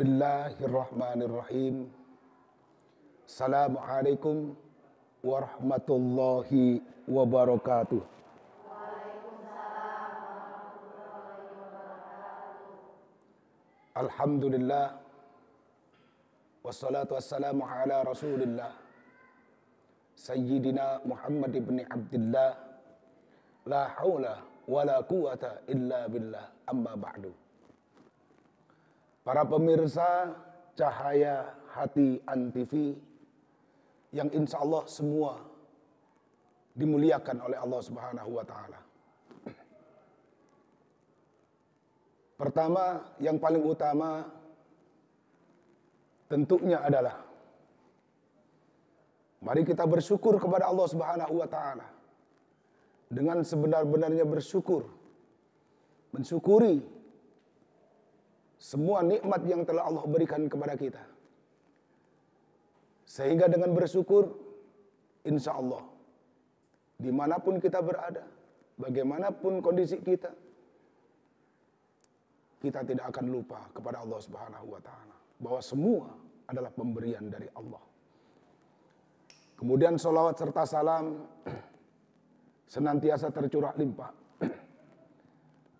Bismillahirrahmanirrahim. Assalamualaikum warahmatullahi wabarakatuh. Alhamdulillah. Wassalatu wassalamu ala rasulillah. Sayyidina Muhammad ibn Abdillah. La hawla wa la quwata illa billah. Amma ba'du. Para pemirsa Cahaya Hati Antv yang insya Allah semua dimuliakan oleh Allah Subhanahu wa Ta'ala. Pertama, yang paling utama tentunya adalah mari kita bersyukur kepada Allah Subhanahu wa Ta'ala dengan sebenar-benarnya bersyukur, mensyukuri semua nikmat yang telah Allah berikan kepada kita. Sehingga dengan bersyukur, insya Allah, dimanapun kita berada, bagaimanapun kondisi kita tidak akan lupa kepada Allah Subhanahu wa Ta'ala. Bahwa semua adalah pemberian dari Allah. Kemudian sholawat serta salam senantiasa tercurah limpah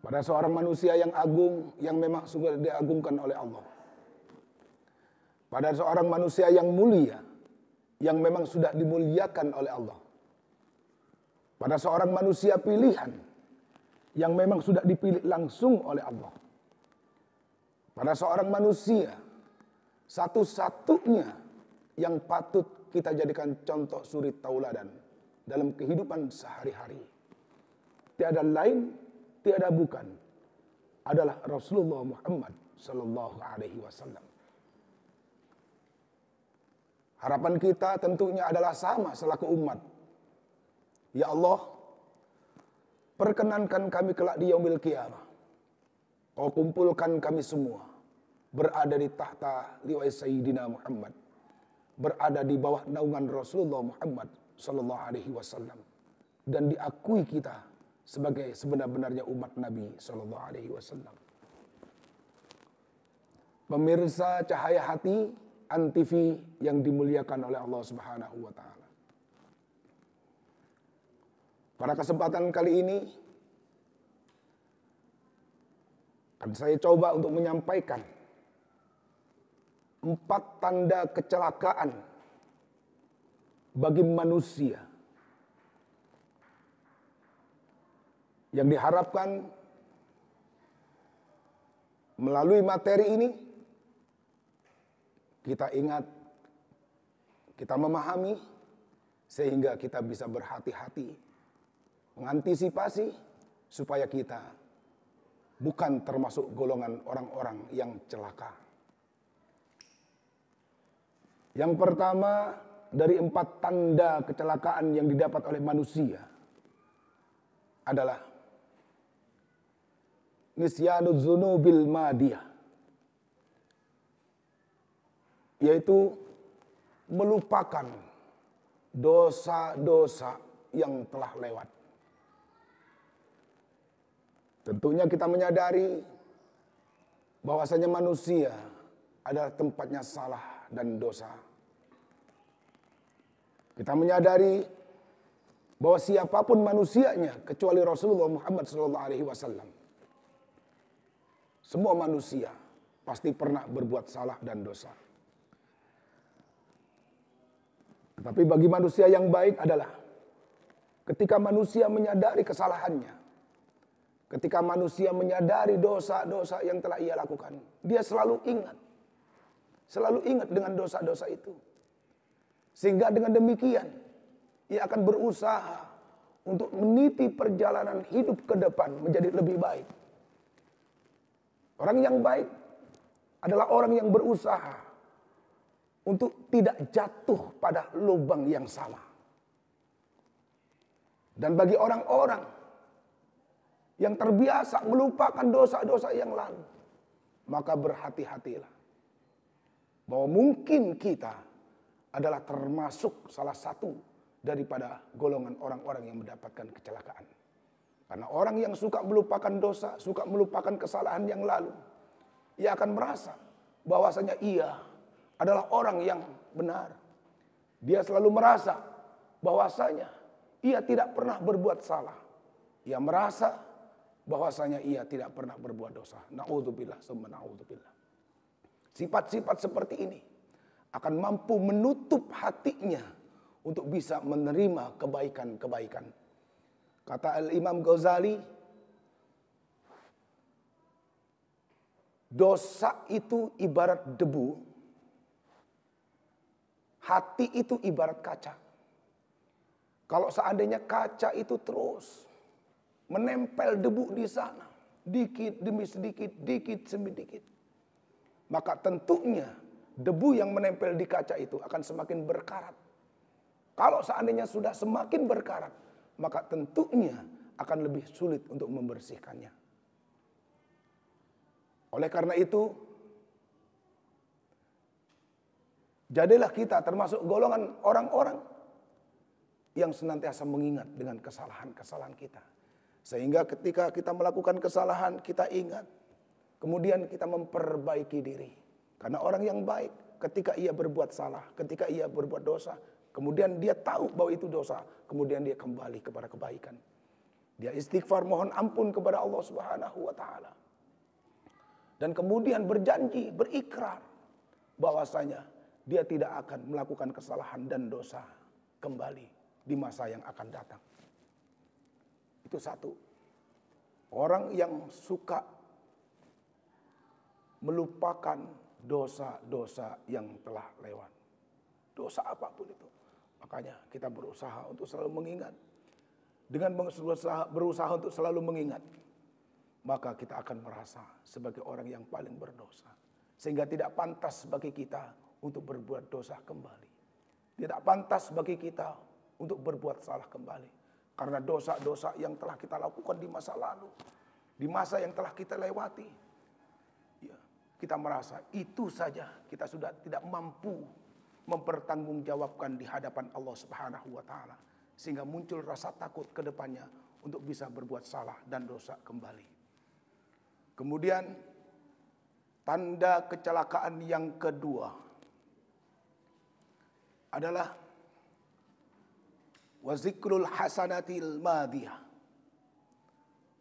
pada seorang manusia yang agung, yang memang sudah diagungkan oleh Allah. Pada seorang manusia yang mulia, yang memang sudah dimuliakan oleh Allah. Pada seorang manusia pilihan, yang memang sudah dipilih langsung oleh Allah. Pada seorang manusia, satu-satunya yang patut kita jadikan contoh suri tauladan dalam kehidupan sehari-hari. Tiada lain, tiada bukan, adalah Rasulullah Muhammad sallallahu alaihi wasallam. Harapan kita tentunya adalah sama selaku umat. Ya Allah, perkenankan kami kelak di yaumil qiyamah. Kau kumpulkan kami semua berada di tahta liwai Sayyidina Muhammad, berada di bawah naungan Rasulullah Muhammad sallallahu alaihi wasallam, dan diakui kita sebagai sebenar-benarnya umat Nabi sallallahu alaihi wasallam. Pemirsa Cahaya Hati Antv yang dimuliakan oleh Allah Subhanahu wa Ta'ala. Pada kesempatan kali ini akan saya coba untuk menyampaikan 4 tanda kecelakaan bagi manusia yang diharapkan melalui materi ini kita ingat, kita memahami, sehingga kita bisa berhati-hati, mengantisipasi supaya kita bukan termasuk golongan orang-orang yang celaka. Yang pertama dari 4 tanda kecelakaan yang didapat oleh manusia adalah nisyanu dzunubil madiyah, yaitu melupakan dosa-dosa yang telah lewat. Tentunya kita menyadari bahwasanya manusia adalah tempatnya salah dan dosa. Kita menyadari bahwa siapapun manusianya kecuali Rasulullah Muhammad SAW, semua manusia pasti pernah berbuat salah dan dosa. Tetapi bagi manusia yang baik adalah ketika manusia menyadari kesalahannya, ketika manusia menyadari dosa-dosa yang telah ia lakukan, dia selalu ingat dengan dosa-dosa itu. Sehingga dengan demikian, ia akan berusaha untuk meniti perjalanan hidup ke depan menjadi lebih baik. Orang yang baik adalah orang yang berusaha untuk tidak jatuh pada lubang yang sama. Dan bagi orang-orang yang terbiasa melupakan dosa-dosa yang lalu, maka berhati-hatilah bahwa mungkin kita adalah termasuk salah satu daripada golongan orang-orang yang mendapatkan kecelakaan. Karena orang yang suka melupakan dosa, suka melupakan kesalahan yang lalu, ia akan merasa bahwasanya ia adalah orang yang benar. Dia selalu merasa bahwasanya ia tidak pernah berbuat salah. Ia merasa bahwasanya ia tidak pernah berbuat dosa. Na'udzubillah, summa na'udzubillah. Sifat-sifat seperti ini akan mampu menutup hatinya untuk bisa menerima kebaikan-kebaikan. Kata Al-Imam Ghazali, dosa itu ibarat debu, hati itu ibarat kaca. Kalau seandainya kaca itu terus menempel debu di sana, dikit demi sedikit, dikit demi sedikit, maka tentunya debu yang menempel di kaca itu akan semakin berkarat. Kalau seandainya sudah semakin berkarat, maka tentunya akan lebih sulit untuk membersihkannya. Oleh karena itu, jadilah kita termasuk golongan orang-orang yang senantiasa mengingat dengan kesalahan-kesalahan kita. Sehingga ketika kita melakukan kesalahan, kita ingat. Kemudian kita memperbaiki diri. Karena orang yang baik ketika ia berbuat salah, ketika ia berbuat dosa, kemudian dia tahu bahwa itu dosa, kemudian dia kembali kepada kebaikan. Dia istighfar, mohon ampun kepada Allah Subhanahu wa taala. Dan kemudian berjanji, berikrar bahwasanya dia tidak akan melakukan kesalahan dan dosa kembali di masa yang akan datang. Itu satu. Orang yang suka melupakan dosa-dosa yang telah lewat. Dosa apapun itu. Makanya kita berusaha untuk selalu mengingat. Dengan berusaha untuk selalu mengingat, maka kita akan merasa sebagai orang yang paling berdosa. Sehingga tidak pantas bagi kita untuk berbuat dosa kembali. Tidak pantas bagi kita untuk berbuat salah kembali. Karena dosa-dosa yang telah kita lakukan di masa lalu, di masa yang telah kita lewati, ya, kita merasa itu saja kita sudah tidak mampu mempertanggungjawabkan di hadapan Allah Subhanahu wa taala. Sehingga muncul rasa takut ke depannya untuk bisa berbuat salah dan dosa kembali. Kemudian tanda kecelakaan yang kedua adalah wazikrul hasanatil madiyah.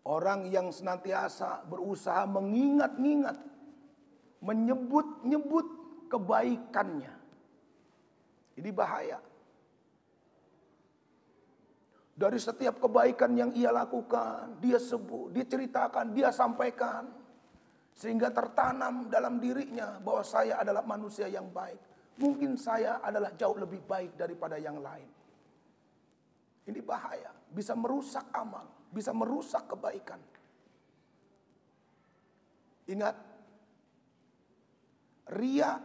Orang yang senantiasa berusaha mengingat-ingat, menyebut-nyebut kebaikannya. Ini bahaya. Dari setiap kebaikan yang ia lakukan, dia sebut, dia ceritakan, dia sampaikan. Sehingga tertanam dalam dirinya bahwa saya adalah manusia yang baik. Mungkin saya adalah jauh lebih baik daripada yang lain. Ini bahaya, bisa merusak amal, bisa merusak kebaikan. Ingat, riya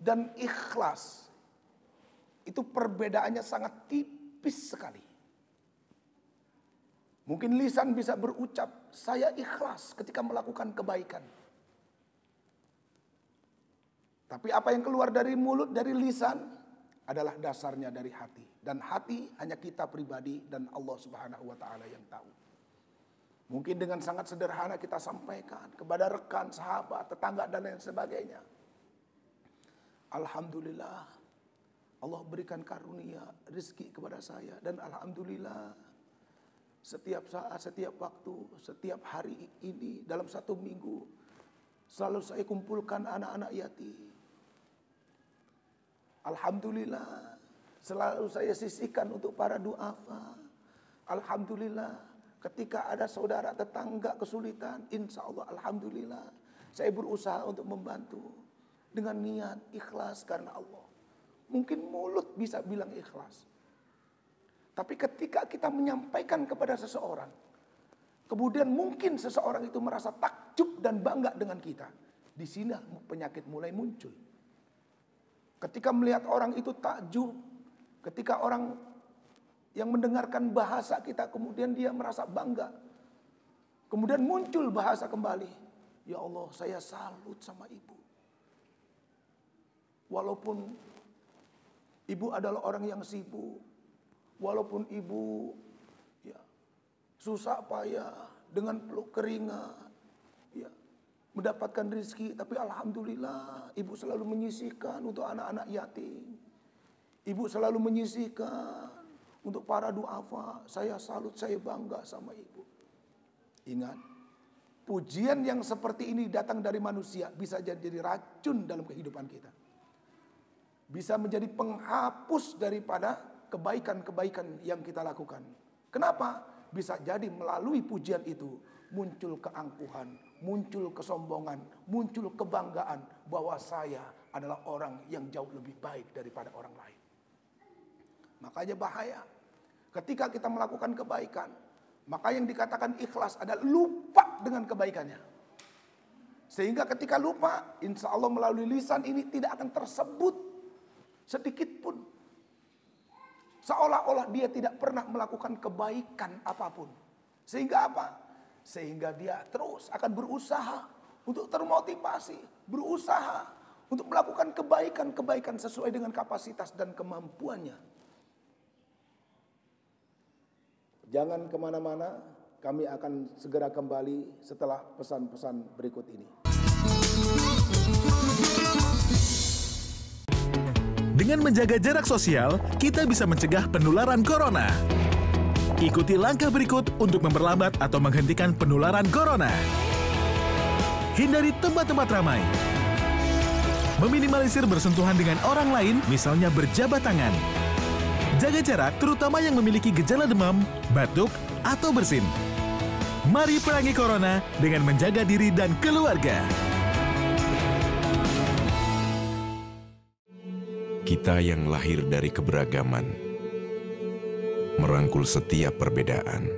dan ikhlas itu perbedaannya sangat tipis sekali. Mungkin lisan bisa berucap, saya ikhlas ketika melakukan kebaikan. Tapi apa yang keluar dari mulut, dari lisan adalah dasarnya dari hati. Dan hati hanya kita pribadi dan Allah Subhanahu wa taala yang tahu. Mungkin dengan sangat sederhana kita sampaikan kepada rekan, sahabat, tetangga dan lain sebagainya. Alhamdulillah Allah berikan karunia rezeki kepada saya. Dan alhamdulillah setiap saat, setiap waktu, setiap hari ini dalam satu minggu selalu saya kumpulkan anak-anak yatim. Alhamdulillah selalu saya sisihkan untuk para duafa. Alhamdulillah ketika ada saudara tetangga kesulitan, insya Allah alhamdulillah saya berusaha untuk membantu dengan niat ikhlas karena Allah. Mungkin mulut bisa bilang ikhlas, tapi ketika kita menyampaikan kepada seseorang, kemudian mungkin seseorang itu merasa takjub dan bangga dengan kita. Di sini penyakit mulai muncul. Ketika melihat orang itu takjub, ketika orang yang mendengarkan bahasa kita, kemudian dia merasa bangga. Kemudian muncul bahasa kembali. Ya Allah, saya salut sama ibu. Walaupun ibu adalah orang yang sibuk. Walaupun ibu ya, susah payah dengan peluk keringat, ya, mendapatkan rezeki, tapi alhamdulillah ibu selalu menyisihkan untuk anak-anak yatim. Ibu selalu menyisihkan untuk para duafa. Saya salut, saya bangga sama ibu. Ingat, pujian yang seperti ini datang dari manusia bisa jadi racun dalam kehidupan kita. Bisa menjadi penghapus daripada kebaikan-kebaikan yang kita lakukan. Kenapa? Bisa jadi melalui pujian itu muncul keangkuhan, muncul kesombongan, muncul kebanggaan bahwa saya adalah orang yang jauh lebih baik daripada orang lain. Makanya bahaya ketika kita melakukan kebaikan, maka yang dikatakan ikhlas adalah lupa dengan kebaikannya. Sehingga ketika lupa, insya Allah melalui lisan ini tidak akan tersebut sedikit pun. Seolah-olah dia tidak pernah melakukan kebaikan apapun. Sehingga apa? Sehingga dia terus akan berusaha untuk termotivasi, berusaha untuk melakukan kebaikan-kebaikan sesuai dengan kapasitas dan kemampuannya. Jangan kemana-mana, kami akan segera kembali setelah pesan-pesan berikut ini. Dengan menjaga jarak sosial, kita bisa mencegah penularan corona. Ikuti langkah berikut untuk memperlambat atau menghentikan penularan corona. Hindari tempat-tempat ramai. Meminimalisir bersentuhan dengan orang lain, misalnya berjabat tangan. Jaga jarak, terutama yang memiliki gejala demam, batuk, atau bersin. Mari perangi corona dengan menjaga diri dan keluarga. Kita yang lahir dari keberagaman, merangkul setiap perbedaan.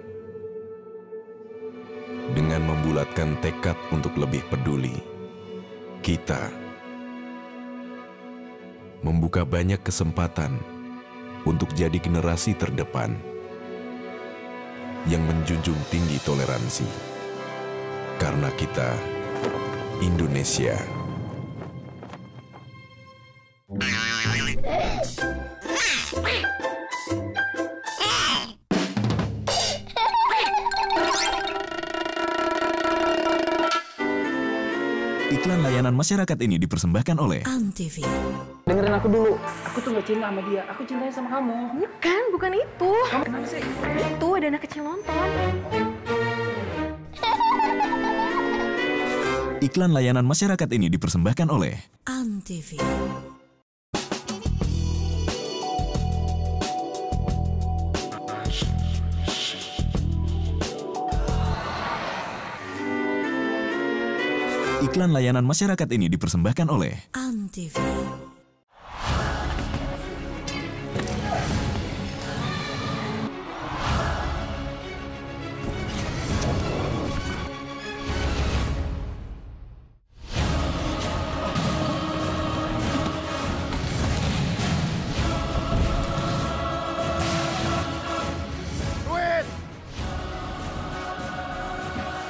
Dengan membulatkan tekad untuk lebih peduli, kita membuka banyak kesempatan untuk jadi generasi terdepan yang menjunjung tinggi toleransi. Karena kita Indonesia. Iklan layanan masyarakat ini dipersembahkan oleh Antv. Dengerin aku dulu. Aku tuh gak cinta sama dia. Aku cintanya sama kamu. Bukan itu. Kamu kenapa sih? Itu ada anak kecil nonton. Iklan layanan masyarakat ini dipersembahkan oleh Antv. Iklan layanan masyarakat ini dipersembahkan oleh Antv.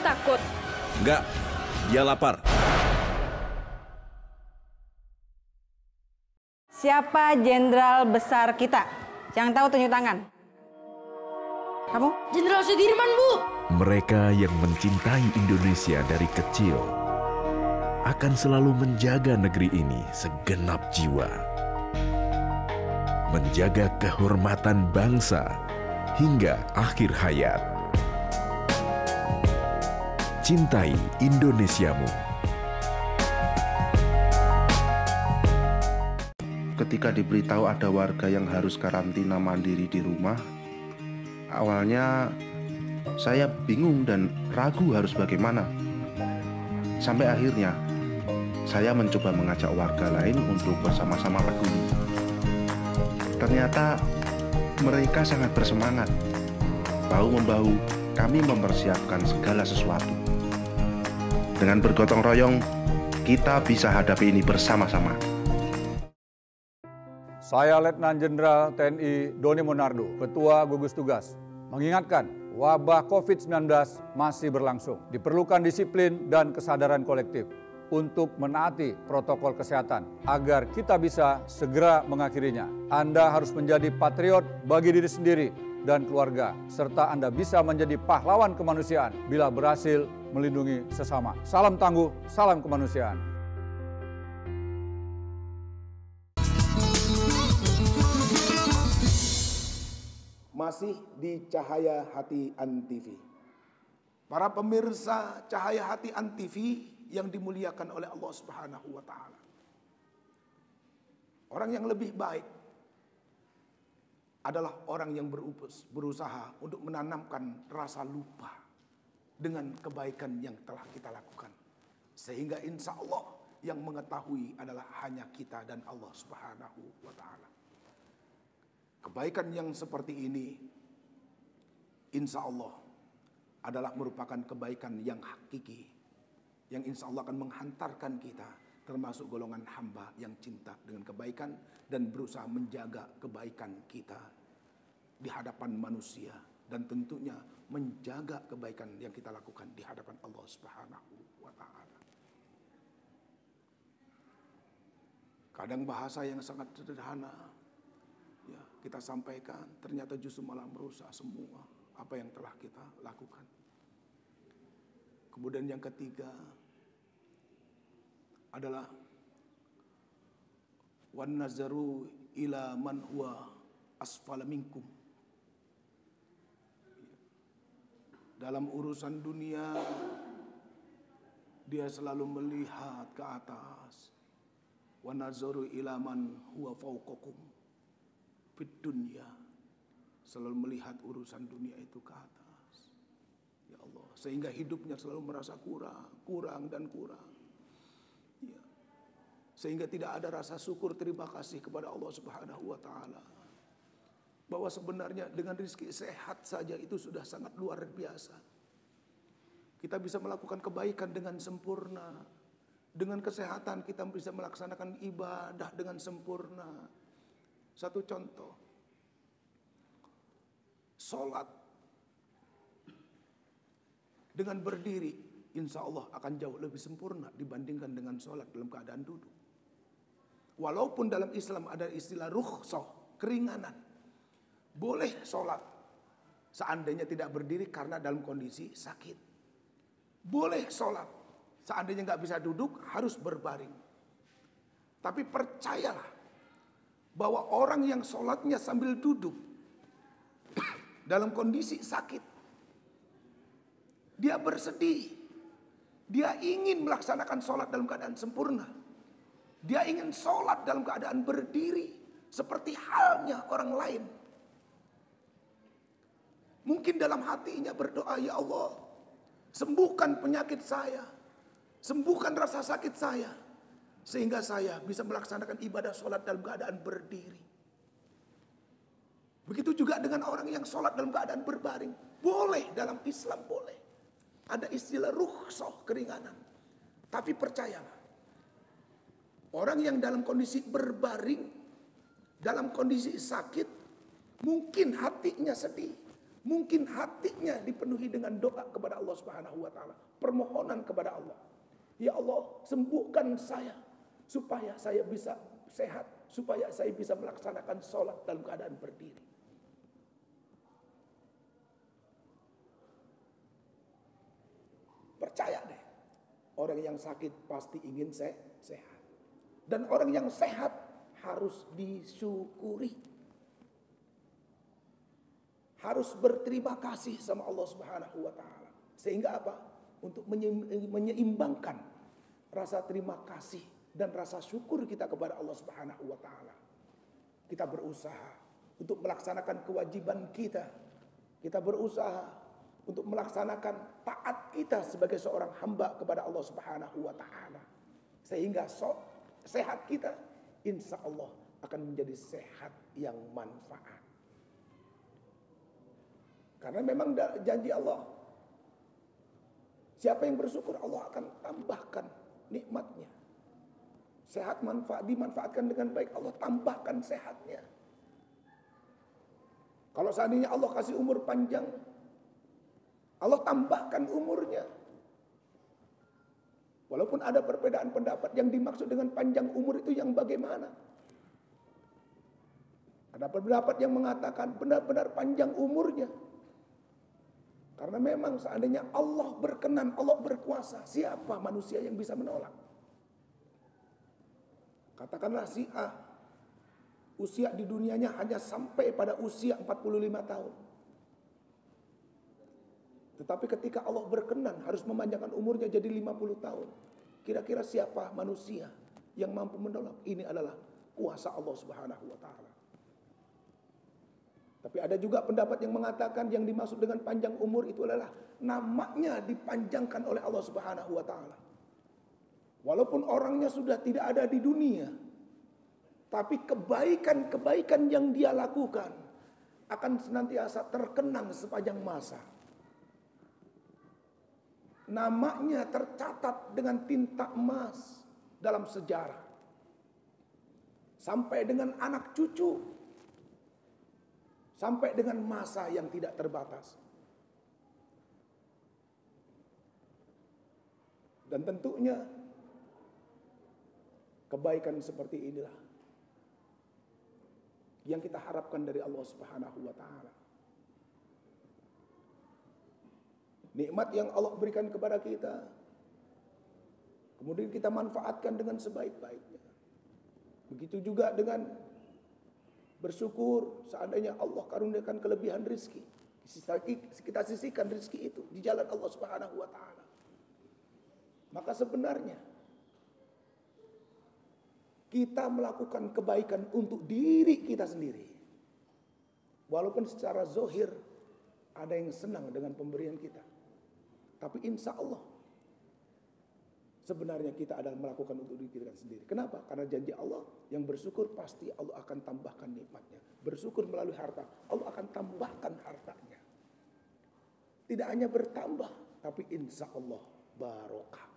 Takut. Enggak, dia lapar. Siapa jenderal besar kita? Yang tahu tunjuk tangan. Kamu? Jenderal Sudirman, Bu. Mereka yang mencintai Indonesia dari kecil akan selalu menjaga negeri ini segenap jiwa. Menjaga kehormatan bangsa hingga akhir hayat. Cintai Indonesiamu. Ketika diberitahu ada warga yang harus karantina mandiri di rumah, awalnya saya bingung dan ragu harus bagaimana. Sampai akhirnya saya mencoba mengajak warga lain untuk bersama-sama peduli. Ternyata mereka sangat bersemangat. Bahu-membahu kami mempersiapkan segala sesuatu. Dengan bergotong royong, kita bisa hadapi ini bersama-sama. Saya Letnan Jenderal TNI Doni Monardo, Ketua Gugus Tugas, mengingatkan wabah COVID-19 masih berlangsung. Diperlukan disiplin dan kesadaran kolektif untuk menaati protokol kesehatan agar kita bisa segera mengakhirinya. Anda harus menjadi patriot bagi diri sendiri dan keluarga, serta Anda bisa menjadi pahlawan kemanusiaan bila berhasil melindungi sesama. Salam tangguh, salam kemanusiaan. Masih di Cahaya Hati Antv. Para pemirsa Cahaya Hati Antv yang dimuliakan oleh Allah Subhanahu wa taala. Orang yang lebih baik adalah orang yang berusaha untuk menanamkan rasa lupa dengan kebaikan yang telah kita lakukan. Sehingga insya Allah yang mengetahui adalah hanya kita dan Allah Subhanahu wa taala. Kebaikan yang seperti ini insya Allah adalah merupakan kebaikan yang hakiki, yang insya Allah akan menghantarkan kita termasuk golongan hamba yang cinta dengan kebaikan dan berusaha menjaga kebaikan kita di hadapan manusia, dan tentunya menjaga kebaikan yang kita lakukan di hadapan Allah Subhanahu wa taala. Kadang bahasa yang sangat sederhana ya kita sampaikan ternyata justru malah merusak semua apa yang telah kita lakukan. Kemudian yang ketiga adalah wan nazaru ila man huwa asfala minkum. Dalam urusan dunia dia selalu melihat ke atas. Wan nazaru ila man huwa fawqakum fid dunya. Selalu melihat urusan dunia itu ke atas. Ya Allah, sehingga hidupnya selalu merasa kurang dan kurang. Ya. Sehingga tidak ada rasa syukur terima kasih kepada Allah Subhanahu wa taala. Bahwa sebenarnya dengan rezeki sehat saja itu sudah sangat luar biasa. Kita bisa melakukan kebaikan dengan sempurna. Dengan kesehatan kita bisa melaksanakan ibadah dengan sempurna. Satu contoh. Sholat dengan berdiri insya Allah akan jauh lebih sempurna dibandingkan dengan sholat dalam keadaan duduk. Walaupun dalam Islam ada istilah rukhsah, keringanan. Boleh sholat seandainya tidak berdiri karena dalam kondisi sakit. Boleh sholat seandainya nggak bisa duduk harus berbaring. Tapi percayalah bahwa orang yang sholatnya sambil duduk dalam kondisi sakit, dia bersedih, dia ingin melaksanakan sholat dalam keadaan sempurna, dia ingin sholat dalam keadaan berdiri seperti halnya orang lain. Mungkin dalam hatinya berdoa, ya Allah, sembuhkan penyakit saya, sembuhkan rasa sakit saya, sehingga saya bisa melaksanakan ibadah sholat dalam keadaan berdiri. Begitu juga dengan orang yang sholat dalam keadaan berbaring. Boleh, dalam Islam boleh. Ada istilah rukhsah, keringanan. Tapi percayalah, orang yang dalam kondisi berbaring, dalam kondisi sakit, mungkin hatinya sedih. Mungkin hatinya dipenuhi dengan doa kepada Allah Subhanahu wa taala, permohonan kepada Allah. Ya Allah, sembuhkan saya supaya saya bisa sehat, supaya saya bisa melaksanakan sholat dalam keadaan berdiri. Percaya deh, orang yang sakit pasti ingin sehat. Dan orang yang sehat harus disyukuri. Harus berterima kasih sama Allah Subhanahu wa taala. Sehingga apa? Untuk menyeimbangkan rasa terima kasih dan rasa syukur kita kepada Allah Subhanahu wa taala. Kita berusaha untuk melaksanakan kewajiban kita. Kita berusaha untuk melaksanakan taat kita sebagai seorang hamba kepada Allah Subhanahu wa taala. Sehingga sehat kita insya Allah akan menjadi sehat yang manfaat. Karena memang janji Allah, siapa yang bersyukur Allah akan tambahkan nikmatnya. Sehat dimanfaatkan dengan baik, Allah tambahkan sehatnya. Kalau seandainya Allah kasih umur panjang, Allah tambahkan umurnya. Walaupun ada perbedaan pendapat yang dimaksud dengan panjang umur itu yang bagaimana. Ada Ada pendapat yang mengatakan benar-benar panjang umurnya. Karena memang seandainya Allah berkenan, Allah berkuasa, siapa manusia yang bisa menolak? Katakanlah si A, usia di dunianya hanya sampai pada usia 45 tahun. Tetapi ketika Allah berkenan harus memanjangkan umurnya jadi 50 tahun. Kira-kira siapa manusia yang mampu menolak? Ini adalah kuasa Allah Subhanahu wa taala. Tapi ada juga pendapat yang mengatakan yang dimaksud dengan panjang umur itu adalah namanya dipanjangkan oleh Allah Subhanahu wa taala. Walaupun orangnya sudah tidak ada di dunia, tapi kebaikan-kebaikan yang dia lakukan akan senantiasa terkenang sepanjang masa. Namanya tercatat dengan tinta emas dalam sejarah. Sampai dengan anak cucu. Sampai dengan masa yang tidak terbatas. Dan tentunya kebaikan seperti inilah yang kita harapkan dari Allah Subhanahu wa taala. Nikmat yang Allah berikan kepada kita, kemudian kita manfaatkan dengan sebaik-baiknya. Begitu juga dengan bersyukur seandainya Allah karuniakan kelebihan rizki. Kita sisihkan rizki itu di jalan Allah Subhanahu wa taala. Maka sebenarnya kita melakukan kebaikan untuk diri kita sendiri. Walaupun secara zohir ada yang senang dengan pemberian kita. Tapi insya Allah sebenarnya kita adalah melakukan untuk diri kita sendiri. Kenapa? Karena janji Allah yang bersyukur pasti Allah akan tambahkan nikmatnya. Bersyukur melalui harta, Allah akan tambahkan hartanya. Tidak hanya bertambah, tapi insya Allah barokah.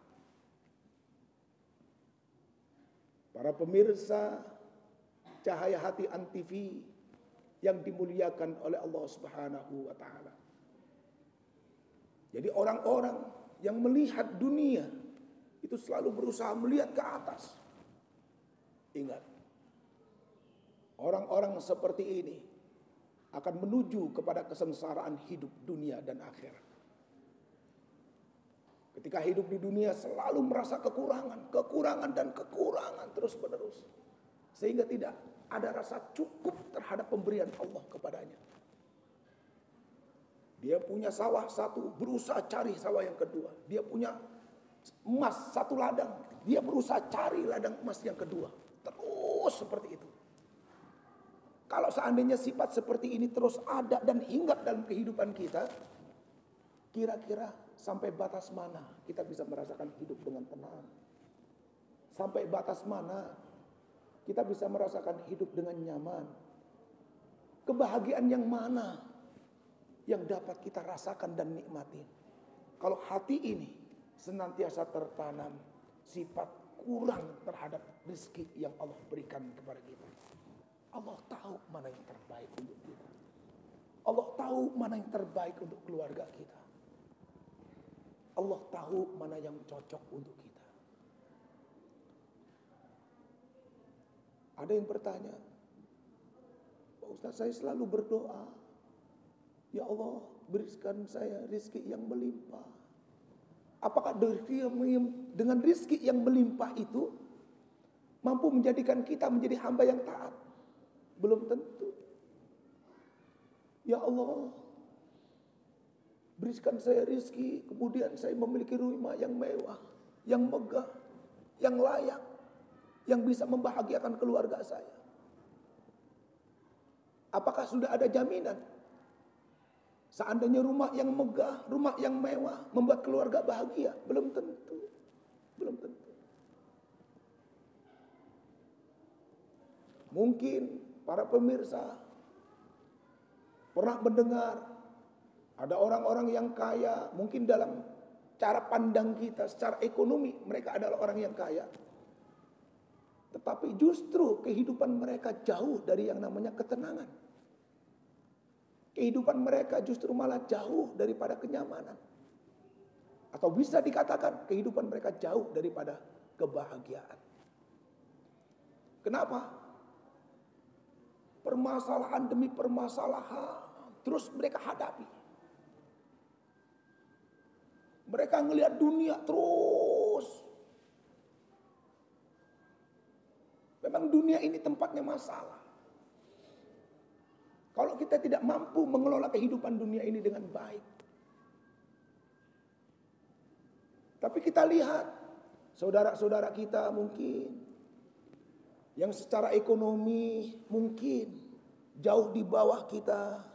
Para pemirsa Cahaya Hati Antv yang dimuliakan oleh Allah Subhanahu wa taala. Jadi orang-orang yang melihat dunia itu selalu berusaha melihat ke atas. Ingat, orang-orang seperti ini akan menuju kepada kesengsaraan hidup dunia dan akhirat. Ketika hidup di dunia selalu merasa kekurangan dan kekurangan terus-menerus. Sehingga tidak ada rasa cukup terhadap pemberian Allah kepadanya. Dia punya sawah satu, berusaha cari sawah yang kedua. Dia punya emas satu ladang, dia berusaha cari ladang emas yang kedua. Terus seperti itu. Kalau seandainya sifat seperti ini terus ada dan hinggap dalam kehidupan kita, kira-kira sampai batas mana kita bisa merasakan hidup dengan tenang? Sampai batas mana kita bisa merasakan hidup dengan nyaman? Kebahagiaan yang mana yang dapat kita rasakan dan nikmatin? Kalau hati ini senantiasa tertanam sifat kurang terhadap rezeki yang Allah berikan kepada kita. Allah tahu mana yang terbaik untuk kita. Allah tahu mana yang terbaik untuk keluarga kita. Allah tahu mana yang cocok untuk kita. Ada yang bertanya, Pak Ustaz, saya selalu berdoa, ya Allah berikan saya rezeki yang melimpah. Apakah dengan rezeki yang melimpah itu mampu menjadikan kita menjadi hamba yang taat? Belum tentu. Ya Allah, berikan saya rezeki, kemudian saya memiliki rumah yang mewah, yang megah, yang layak, yang bisa membahagiakan keluarga saya. Apakah sudah ada jaminan? Seandainya rumah yang megah, rumah yang mewah membuat keluarga bahagia, belum tentu. Belum tentu. Mungkin para pemirsa pernah mendengar ada orang-orang yang kaya, mungkin dalam cara pandang kita secara ekonomi mereka adalah orang yang kaya. Tetapi justru kehidupan mereka jauh dari yang namanya ketenangan. Kehidupan mereka justru malah jauh daripada kenyamanan. Atau bisa dikatakan kehidupan mereka jauh daripada kebahagiaan. Kenapa? Permasalahan demi permasalahan terus mereka hadapi. Mereka ngelihat dunia terus. Memang dunia ini tempatnya masalah. Kalau kita tidak mampu mengelola kehidupan dunia ini dengan baik. Tapi kita lihat saudara-saudara kita mungkin yang secara ekonomi mungkin jauh di bawah kita.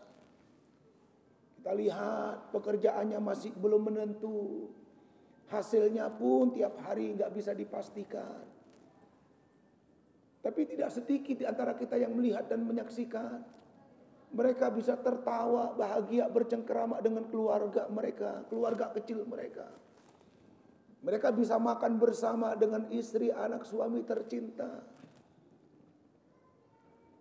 Kita lihat pekerjaannya masih belum menentu. Hasilnya pun tiap hari nggak bisa dipastikan. Tapi tidak sedikit di antara kita yang melihat dan menyaksikan. Mereka bisa tertawa, bahagia, bercengkerama dengan keluarga mereka, keluarga kecil mereka. Mereka bisa makan bersama dengan istri, anak, suami tercinta.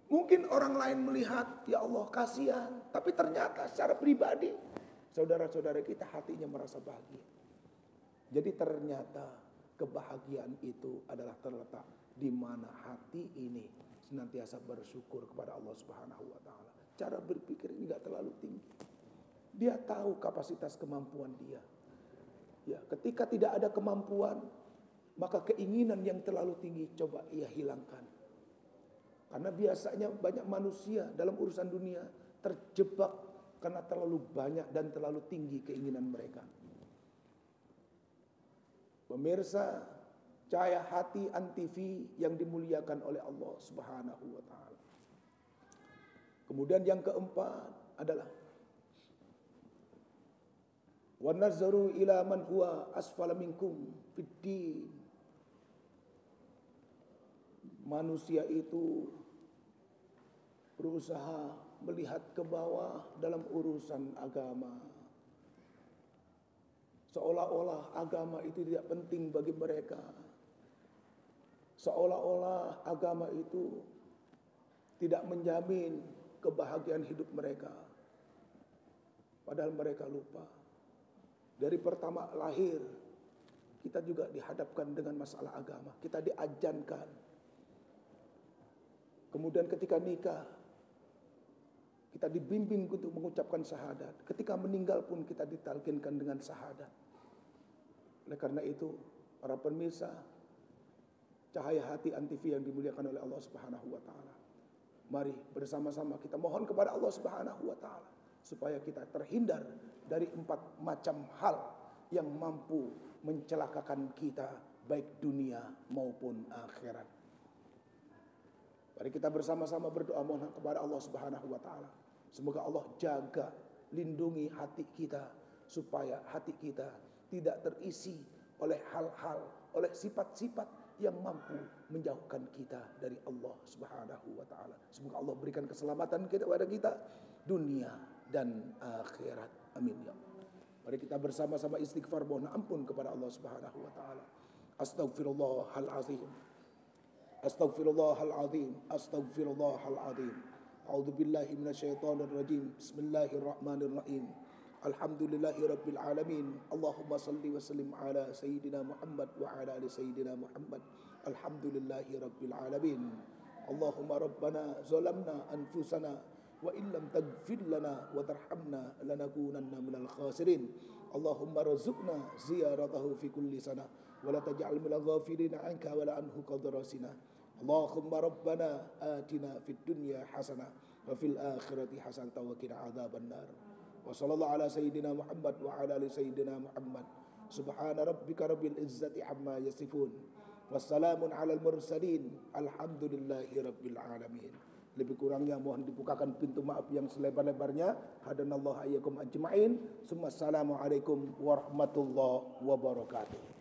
Mungkin orang lain melihat, ya Allah kasihan. Tapi ternyata secara pribadi, saudara-saudara kita hatinya merasa bahagia. Jadi ternyata kebahagiaan itu adalah terletak di mana hati ini senantiasa bersyukur kepada Allah Subhanahu wa Ta'ala. Cara berpikir ini gak terlalu tinggi. Dia tahu kapasitas kemampuan dia. Ya, ketika tidak ada kemampuan, maka keinginan yang terlalu tinggi coba ia hilangkan. Karena biasanya banyak manusia dalam urusan dunia terjebak karena terlalu banyak dan terlalu tinggi keinginan mereka. Pemirsa, cahaya hati Antv yang dimuliakan oleh Allah Subhanahu wa Ta'ala. Kemudian yang keempat adalah wa nazaru ila man huwa asfala minkum fid din. Manusia itu berusaha melihat ke bawah dalam urusan agama. Seolah-olah agama itu tidak penting bagi mereka. Seolah-olah agama itu tidak menjamin kebahagiaan hidup mereka. Padahal mereka lupa. Dari pertama lahir, kita juga dihadapkan dengan masalah agama. Kita diajankan. Kemudian ketika nikah, kita dibimbing untuk mengucapkan syahadat. Ketika meninggal pun kita ditalkinkan dengan syahadat. Oleh karena itu, para pemirsa, cahaya hati Antv yang dimuliakan oleh Allah Subhanahu wa Ta'ala. Mari bersama-sama kita mohon kepada Allah Subhanahu wa Ta'ala supaya kita terhindar dari 4 macam hal yang mampu mencelakakan kita baik dunia maupun akhirat. Mari kita bersama-sama berdoa mohon kepada Allah Subhanahu wa Ta'ala. Semoga Allah jaga, lindungi hati kita supaya hati kita tidak terisi oleh hal-hal, oleh sifat-sifat yang mampu menjauhkan kita dari Allah Subhanahu wa Ta'ala. Semoga Allah berikan keselamatan kepada kita dunia dan akhirat. Amin ya Allah. Mari kita bersama-sama istighfar mohon ampun kepada Allah Subhanahu wa Ta'ala. Astaghfirullahalazim. Astaghfirullahalazim. Astaghfirullahalazim. A'udzu billahi minasyaitonir rajim. Bismillahirrahmanirrahim. Alhamdulillahi rabbil alamin. Allahumma salli wa sallim ala sayyidina Muhammad wa ala ali sayyidina Muhammad. Alhamdulillahi rabbil alamin. Allahumma rabbana zalamna anfusana wa illam taghfir lana wa tarhamna lanakunanna minal khasirin. Allahumma razuqna ziyaratahu fi kulli sana wa la taj'al minal ghafilina anka wa la anhu qadrasina. Allahumma rabbana atina fid dunya hasanah wa fil akhirati hasanah wa qina adzaban nar. Wa sallallahu ala sayyidina Muhammad wa ala ali sayyidina Muhammad. Subhana rabbika rabbil izzati amma yasifun. Wassalamun alal mursalin. Alhamdulillahi rabbil alamin. Lebih kurangnya mohon dibukakan pintu maaf yang selebar-lebarnya. Hadanallahu ayyakum ajma'in. Assalamualaikum warahmatullahi wabarakatuh.